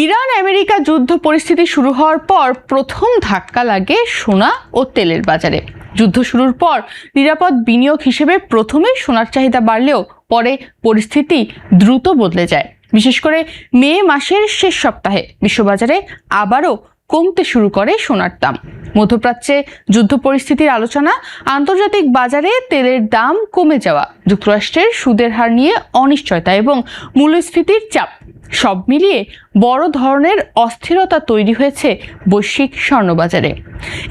Iran America যুদ্ধ পরিস্থিতি শুরু হওয়ার পর প্রথম ধাক্কা লাগে সোনা ও তেলের বাজারে। যুদ্ধ শুরুর পর নিরাপদ বিনিয়োগ হিসেবে প্রথমেই সোনার চাহিদা বাড়লেও পরে পরিস্থিতি দ্রুত বদলে যায়। বিশেষ করে মে মাসের শেষ সপ্তাহে বিশ্ববাজারে আবারও কমতে শুরু করে সোনার দাম। মধ্যপ্রাচ্যে যুদ্ধ পরিস্থিতির আলোচনা, আন্তর্জাতিক বাজারে তেলের দাম কমে যাওয়া, যুক্তরাষ্ট্রের সুদের হার নিয়ে অনিশ্চয়তা এবং মূল্যস্ফীতির চাপ সব মিলিয়ে বড় ধরনের অস্থিরতা তৈরি হয়েছে বৈশ্বিক স্বর্ণবাজারে।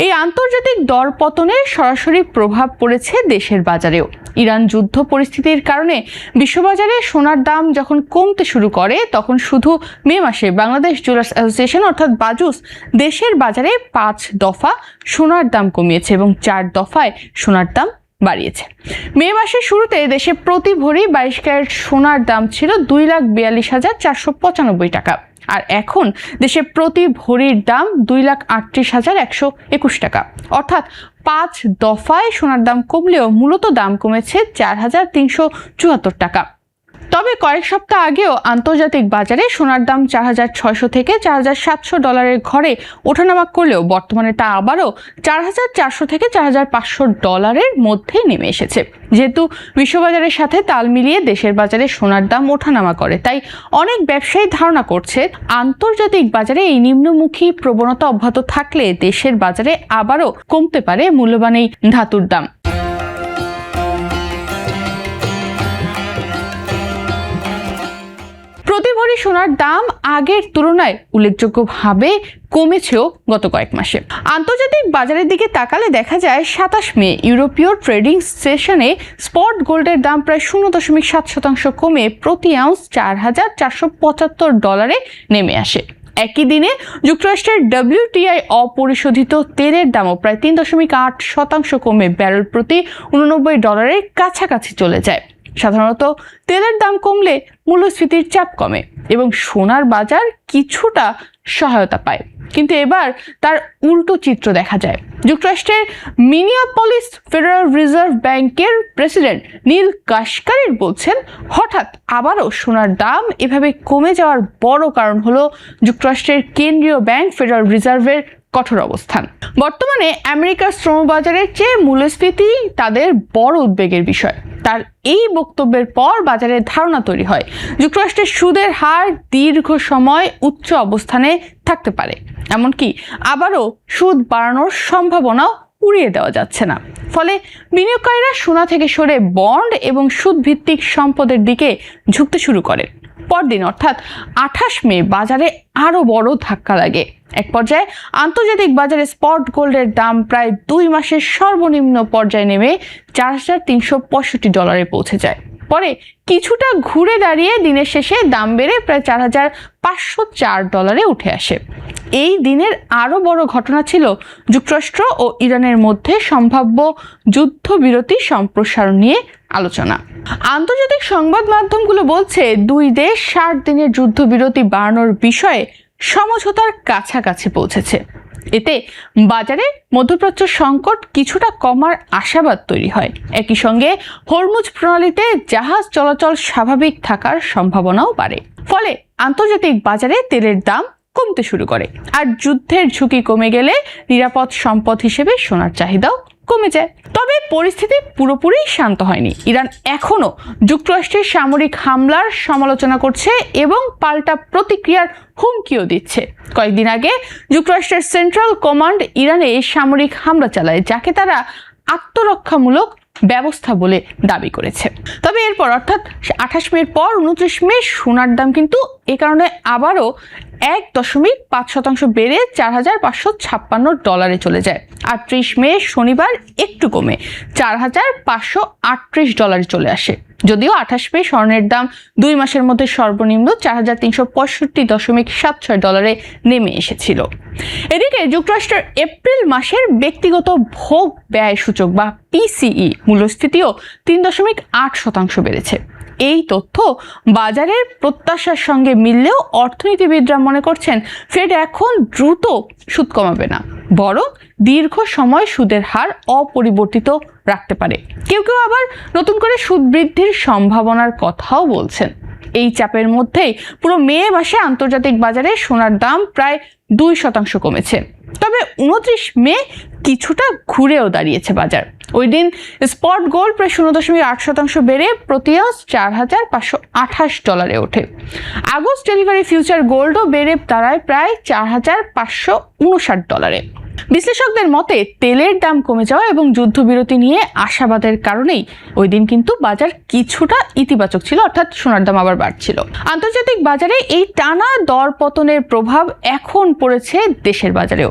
এই আন্তর্জাতিক দরপতনের সরাসরি প্রভাব পড়েছে দেশের বাজারেও। ইরান যুদ্ধ পরিস্থিতির কারণে বিশ্ববাজারে সোনার দাম যখন কমতে শুরু করে তখন শুধু মে মাসে বাংলাদেশ জুয়েলার্স অ্যাসোসিয়েশন অর্থাৎ বাজুস দেশের বাজারে 5 দফা সোনার দাম কমিয়েছে এবং 4 দফায় সোনার দাম বাড়িয়েছে। মে মাসের শুরুতে দেশে প্রতি ভরি 22 ক্যারেট সোনার দাম ছিল 2,42,495 টাকা, আর এখন দেশে প্রতি ভরির দাম 2,38,121 টাকা। অর্থাৎ 5 দফায় সোনার দাম কমলেও মূলত দাম কমেছে 4,374 টাকা। তবে কয়েক সপ্তাহ আগেও আন্তর্জাতিক বাজারে সোনার দাম 4,600 থেকে 4,700 ডলারের ঘরে ওঠানামা করলেও বর্তমানে তা আবারও 4,400 থেকে 4,500 ডলারের মধ্যে নেমে এসেছে। যেহেতু বিশ্ববাজারের সাথে তাল মিলিয়ে দেশের বাজারে সোনার দাম ওঠানামা করে, তাই অনেক ব্যবসায়ী ধারণা করছে আন্তর্জাতিক বাজারে এই নিম্নমুখী প্রবণতা অব্যাহত থাকলে দেশের বাজারে আবারও কমতে পারে মূল্যবান এই ধাতুর দাম। প্রতি ভরি সোনার দাম আগের তুলনায় উল্লেখযোগ্যভাবে কমেছেও গত কয়েক মাসে। আন্তর্জাতিক বাজারের দিকে তাকালে দেখা যায় 27 মে ইউরোপীয় ট্রেডিং সেশনে স্পট গোল্ডের দাম প্রায় 0.7% কমে প্রতি আউন্স 4,475 ডলারে নেমে আসে। একই দিনে যুক্তরাষ্ট্রের WTI অপরিশোধিত তেলের দামও প্রায় 3.8% কমে ব্যারেল প্রতি 89 ডলারের কাছাকাছি চলে যায়। সাধারণত তেলের দাম কমলে মূল্যস্ফীতির চাপ কমে এবং সোনার বাজার কিছুটা সহায়তা পায়, কিন্তু এবার তার উল্টো চিত্র দেখা যায়। যুক্তরাষ্ট্রের মিনিয়াপলিস ফেডারেল রিজার্ভ ব্যাংকের প্রেসিডেন্ট নীল কাশকারি বলছেন, হঠাৎ আবারও সোনার দাম এভাবে কমে যাওয়ার বড় কারণ হলো যুক্তরাষ্ট্রের কেন্দ্রীয় ব্যাংক ফেডারেল রিজার্ভের কঠোর অবস্থান। বর্তমানে আমেরিকার শ্রমবাজারের চেয়ে মূল্যস্ফীতি তাদের বড় উদ্বেগের বিষয়। তার এই বক্তব্যের পর বাজারে ধারণা তৈরি হয় যুক্তরাষ্ট্রের সুদের হার দীর্ঘ সময় উচ্চ অবস্থানে থাকতে পারে, এমনকি আবারও সুদ বাড়ানোর সম্ভাবনাও উড়িয়ে দেওয়া যাচ্ছে না। ফলে বিনিয়োগকারীরা সোনা থেকে সরে বন্ড এবং সুদ ভিত্তিক সম্পদের দিকে ঝুঁকতে শুরু করে। পরদিন অর্থাৎ 28 মে বাজারে আরো বড় ধাক্কা লাগে। এক পর্যায়ে আন্তর্জাতিক বাজারে স্পট গোল্ডের দাম প্রায় 2 মাসের সর্বনিম্ন পর্যায়ে নেমে 4,365 ডলারে পৌঁছে যায়। পরে কিছুটা ঘুরে দাঁড়িয়ে দিনের শেষে দাম বেড়ে প্রায় 4,504 ডলারে উঠে আসে। এই দিনের আরো বড় ঘটনা ছিল যুক্তরাষ্ট্র ও ইরানের মধ্যে সম্ভাব্য যুদ্ধবিরতি সম্প্রসারণ নিয়ে আলোচনা। আন্তর্জাতিক সংবাদ মাধ্যমগুলো বলছে 2 দেশ 60 দিনের যুদ্ধবিরতি বাড়ানোর বিষয়ে সমঝোতার কাছাকাছি পৌঁছেছে। এতে বাজারে মধ্যপ্রাচ্য সংকট কিছুটা কমার আশাবাদ তৈরি হয়। একই সঙ্গে হরমুজ প্রণালীতে জাহাজ চলাচল স্বাভাবিক থাকার সম্ভাবনাও বাড়ে। ফলে আন্তর্জাতিক বাজারে তেলের দাম কমতে শুরু করে, আর যুদ্ধের ঝুঁকি কমে গেলে নিরাপদ সম্পদ হিসেবে সোনার চাহিদাও কমে যায়। তবে পরিস্থিতি পুরোপুরি শান্ত হয়নি। ইরান এখনো যুক্তরাষ্ট্রের সামরিক হামলার সমালোচনা করছে এবং পাল্টা প্রতিক্রিয়ার হুমকিও দিচ্ছে। কয়েকদিন আগে যুক্তরাষ্ট্রের সেন্ট্রাল কমান্ড ইরানে সামরিক হামলা চালায়, যাকে তারা আত্মরক্ষামূলক ব্যবস্থা বলে দাবি করেছে। তবে এরপর অর্থাৎ 28 মের পর 29 মে সোনার দাম কিন্তু এ কারণে আবারও 1.5% বেড়ে 4,556 ডলারে চলে যায়। 38 মে শনিবার একটু কমে 4,538 ডলারে চলে আসে। যদিও 28 মে স্বর্ণের দাম 2 মাসের মধ্যে সর্বনিম্ন 4,365.76 ডলারে নেমে এসেছিল। এদিকে যুক্তরাষ্ট্রের এপ্রিল মাসের ব্যক্তিগত ভোগ ব্যয় সূচক বা PCE মূল্যস্ফীতিও 3.8% বেড়েছে। এই তথ্য বাজারের প্রত্যাশার সঙ্গে মিললেও অর্থনীতিবিদরা মনে করছেন ফেড এখন দ্রুত সুদ কমাবে না, বরং দীর্ঘ সময় সুদের হার অপরিবর্তিত রাখতে পারে। কেউ কেউ আবার নতুন করে সুদ বৃদ্ধির সম্ভাবনার কথাও বলছেন। এই চাপের মধ্যেই পুরো মে মাসে আন্তর্জাতিক বাজারে সোনার দাম প্রায় 2% কমেছে। তবে 29 মে কিছুটা ঘুরেও দাঁড়িয়েছে বাজার। ওই দিন স্পট গোল্ড প্রায় 0.8% বেড়ে প্রতি আউন্স $4,528 ওঠে। আগস্ট ডেলিভারি ফিউচার গোল্ডও বেড়ে দাঁড়ায় প্রায় $4,559। বিশ্লেষকদের মতে তেলের দাম কমে যাওয়া এবং যুদ্ধবিরতি নিয়ে আশাবাদের কারণেই ওই দিন কিন্তু বাজার কিছুটা ইতিবাচক ছিল, অর্থাৎ সোনার দাম আবার বাড়ছিল। আন্তর্জাতিক বাজারে এই টানা দর পতনের প্রভাব এখন পড়েছে দেশের বাজারেও।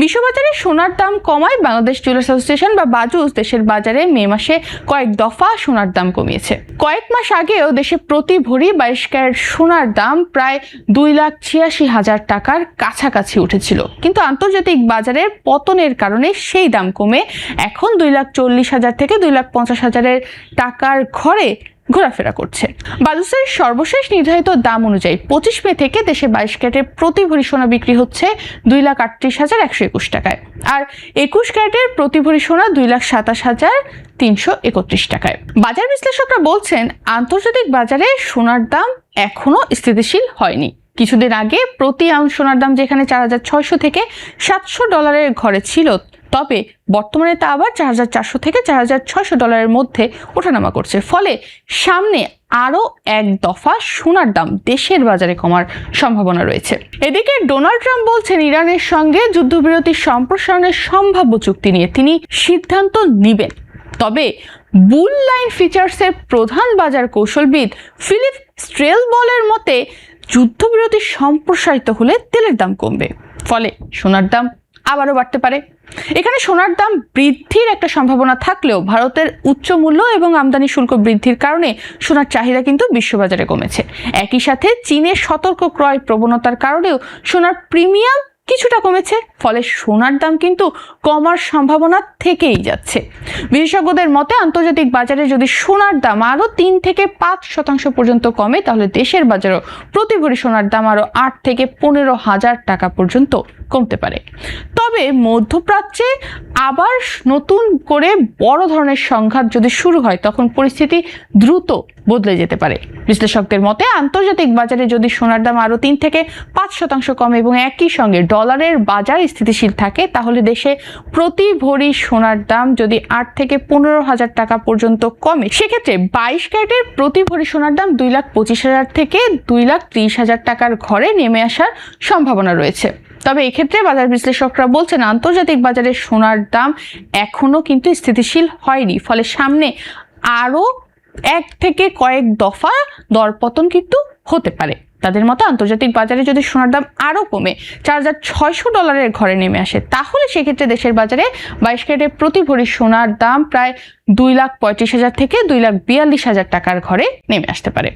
বিশ্ববাজারে সোনার দাম কমায় বাংলাদেশ জুয়েলার্স অ্যাসোসিয়েশন বা বাজুস দেশের বাজারে মে মাসে কয়েক দফা সোনার দাম কমিয়েছে। কয়েক মাস আগেও দেশে প্রতি ভরি 22 ক্যারেট সোনার দাম প্রায় 2,86,000 টাকার কাছাকাছি উঠেছিল, কিন্তু আন্তর্জাতিক বাজারে পতনের কারণে সেই দাম কমে এখন 2,40,000 থেকে 2,50,000 টাকার ঘরে ঘোরাফেরা করছে। বাজুসের সর্বশেষ নির্ধারিত দাম অনুযায়ী 25 মে থেকে দেশে 22 ক্যারেটের প্রতি ভরি সোনা বিক্রি হচ্ছে 2,38,121 টাকায়, আর 21 ক্যারেটের প্রতি ভরি সোনা 2,27,331 টাকায়। বাজার বিশ্লেষকরা বলছেন, আন্তর্জাতিক বাজারে সোনার দাম এখনো স্থিতিশীল হয়নি। কিছুদিন আগে প্রতি আউন্স সোনার দাম যেখানে $4,600 থেকে $700 ঘরে ছিল, তবে বর্তমানে তা আবার $4,400 থেকে $4,600 মধ্যে ওঠানামা করছে। ফলে সামনে আরও এক দফা সোনার দাম দেশের বাজারে কমার সম্ভাবনা রয়েছে। এদিকে ডোনাল্ড ট্রাম্প বলছেন, ইরানের সঙ্গে যুদ্ধবিরতি সম্প্রসারণের সম্ভাব্য চুক্তি নিয়ে তিনি সিদ্ধান্ত নেবেন। তবে বুল লাইন ফিচার্সের প্রধান বাজার কৌশলবিদ ফিলিপ স্ট্রেলবলের মতে যুদ্ধবিরতি সম্প্রসারিত হলে তেলের দাম কমবে, ফলে সোনার দাম আবারও বাড়তে পারে। এখানে সোনার দাম বৃদ্ধির একটা সম্ভাবনা থাকলেও ভারতের উচ্চ মূল্য এবং আমদানি শুল্ক বৃদ্ধির কারণে সোনার চাহিদা কিন্তু বিশ্ববাজারে কমেছে। একই সাথে চীনের সতর্ক ক্রয় প্রবণতার কারণেও সোনার প্রিমিয়াম কিছুটা কমেছে, ফলে সোনার দাম কিন্তু কমার সম্ভাবনা থেকেই যাচ্ছে। বিশেষজ্ঞদের মতে আন্তর্জাতিক বাজারে যদি সোনার দাম আরও 3 থেকে 5% পর্যন্ত কমে, তাহলে দেশের বাজারেও প্রতি ভরি সোনার দাম আরও 8 থেকে 15,000 টাকা পর্যন্ত কমতে পারে। তবে মধ্যপ্রাচ্যে আবার নতুন করে বড় ধরনের সংঘাত যদি শুরু হয়, তখন পরিস্থিতি দ্রুত বদলে যেতে পারে। বিশ্লেষকদের মতে আন্তর্জাতিক বাজারে যদি সোনার দাম আরও 3 থেকে 5% কমে এবং একই সঙ্গে ডলারের বাজার স্থিতিশীল থাকে, তাহলে দেশে প্রতি ভরি সোনার দাম যদি 8 থেকে 15,000 টাকা পর্যন্ত কমে, সেক্ষেত্রে 22 ক্যারেটের প্রতি ভরি সোনার দাম 2,25,000 থেকে 2,30,000 টাকার ঘরে নেমে আসার সম্ভাবনা রয়েছে। তবে এক্ষেত্রে বাজার বিশ্লেষকরা বলছেন, আন্তর্জাতিক বাজারে সোনার দাম এখনো কিন্তু স্থিতিশীল হয়নি, ফলে সামনে আরও এক থেকে কয়েক দফা দরপতন কিন্তু হতে পারে। তাদের মতো আন্তর্জাতিক বাজারে যদি সোনার দাম আরও কমে $4,600 ঘরে নেমে আসে, তাহলে সেক্ষেত্রে দেশের বাজারে 22 ক্যারেটের প্রতি ভরি সোনার দাম প্রায় 2,35,000 থেকে 2,42,000 টাকার ঘরে নেমে আসতে পারে।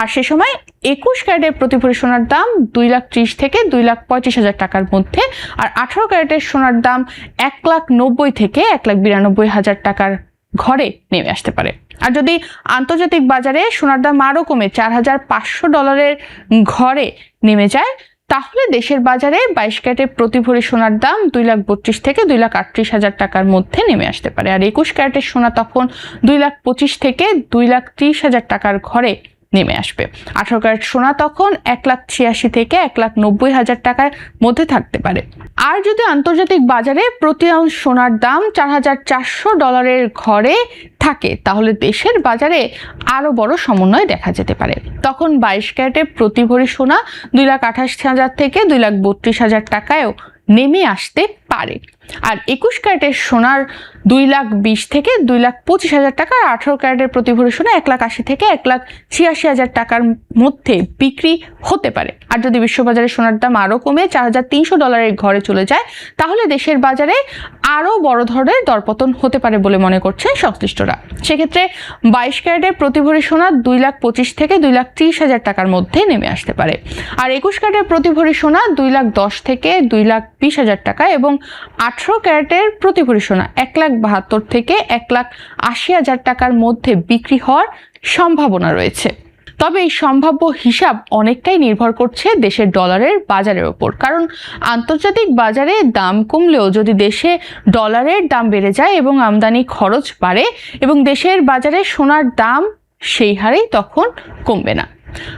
আর সে সময় 21 ক্যারেটের প্রতি ভরি সোনার দাম 2,30,000 থেকে 2,35,000 টাকার মধ্যে, আর 18 ক্যারেটের সোনার দাম 1,90,000 থেকে 1,92,000 টাকার ঘরে নেমে আসতে পারে। আর যদি আন্তর্জাতিক বাজারে সোনার দাম আরও কমে $4,500 ঘরে নেমে যায়, তাহলে দেশের বাজারে 22 ক্যারেটের প্রতি ভরি সোনার দাম 2,32,000 থেকে 2,38,000 টাকার মধ্যে নেমে আসতে পারে। আর 21 ক্যারেটের সোনা তখন 2,25,000 থেকে 2,30,000 টাকার ঘরে নেমে আসবে। 18 ক্যারেট সোনা তখন 1,86,000 থেকে 1,90,000 টাকার মধ্যে থাকতে পারে। আর যদি আন্তর্জাতিক বাজারে প্রতি আউন্স সোনার দাম $4,400 ঘরে থাকে, তাহলে দেশের বাজারে আরও বড় সমন্বয় দেখা যেতে পারে। তখন 22 ক্যারেটের প্রতি ভরি সোনা 2,28,000 থেকে 2,32,000 টাকায়ও নেমে আসতে পারে। আর 21 ক্যারেটের সোনার 2,20,000 থেকে 2,25,000 টাকা, আর 18 ক্যারেটের প্রতি ভরি সোনা 1,80,000 থেকে 1,86,000 টাকার মধ্যে বিক্রি হতে পারে। আর যদি বিশ্ববাজারে সোনার দাম আরও কমে $4,300 ঘরে চলে যায়, তাহলে দেশের বাজারে আরও বড় ধরনের দরপতন হতে পারে বলে মনে করছেন সংশ্লিষ্টরা। সেক্ষেত্রে 22 ক্যারেটের প্রতি ভরি সোনা 2,25,000 থেকে 2,30,000 টাকার মধ্যে নেমে আসতে পারে। আর 21 ক্যারেটের প্রতি ভরি সোনা 2,10,000 থেকে 2,20,000 টাকা এবং 18 ক্যারেটের প্রতি ভরি সোনা 1,72,000 থেকে 1,80,000 টাকার মধ্যে বিক্রি হওয়ার সম্ভাবনা রয়েছে। তবে এই সম্ভাব্য হিসাব অনেকটাই নির্ভর করছে দেশের ডলারের বাজারের ওপর, কারণ আন্তর্জাতিক বাজারে দাম কমলেও যদি দেশে ডলারের দাম বেড়ে যায় এবং আমদানি খরচ বাড়ে এবং দেশের বাজারে সোনার দাম সেই হারেই তখন কমবে না।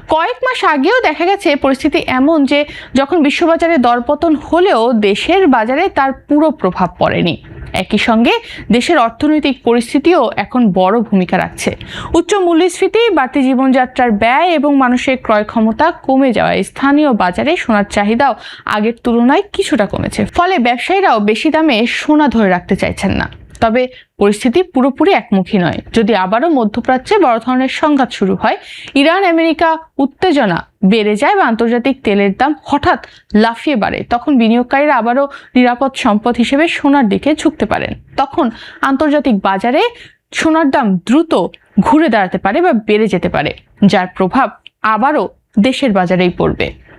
কয়েক মাস আগেও দেখা গেছে পরিস্থিতি এমন যে যখন বিশ্ববাজারে দরপতন হলেও দেশের বাজারে তার পুরো প্রভাব পড়েনি। একই সঙ্গে দেশের অর্থনৈতিক পরিস্থিতিও এখন বড় ভূমিকা রাখছে। উচ্চ মূল্যস্ফীতি, বাড়তি জীবনযাত্রার ব্যয় এবং মানুষের ক্রয় ক্ষমতা কমে যাওয়ায় স্থানীয় বাজারে সোনার চাহিদাও আগের তুলনায় কিছুটা কমেছে। ফলে ব্যবসায়ীরাও বেশি দামে সোনা ধরে রাখতে চাইছেন না। তবে পরিস্থিতি পুরোপুরি একমুখী নয়। যদি আবারও মধ্যপ্রাচ্যে বড় ধরনের সংঘাত শুরু হয়, ইরান আমেরিকা উত্তেজনা বেড়ে যায় বা আন্তর্জাতিক তেলের দাম হঠাৎ লাফিয়ে বাড়ে, তখন বিনিয়োগকারীরা আবারও নিরাপদ সম্পদ হিসেবে সোনার দিকে ঝুঁকতে পারেন। তখন আন্তর্জাতিক বাজারে সোনার দাম দ্রুত ঘুরে দাঁড়াতে পারে বা বেড়ে যেতে পারে, যার প্রভাব আবারও দেশের বাজারেই পড়বে।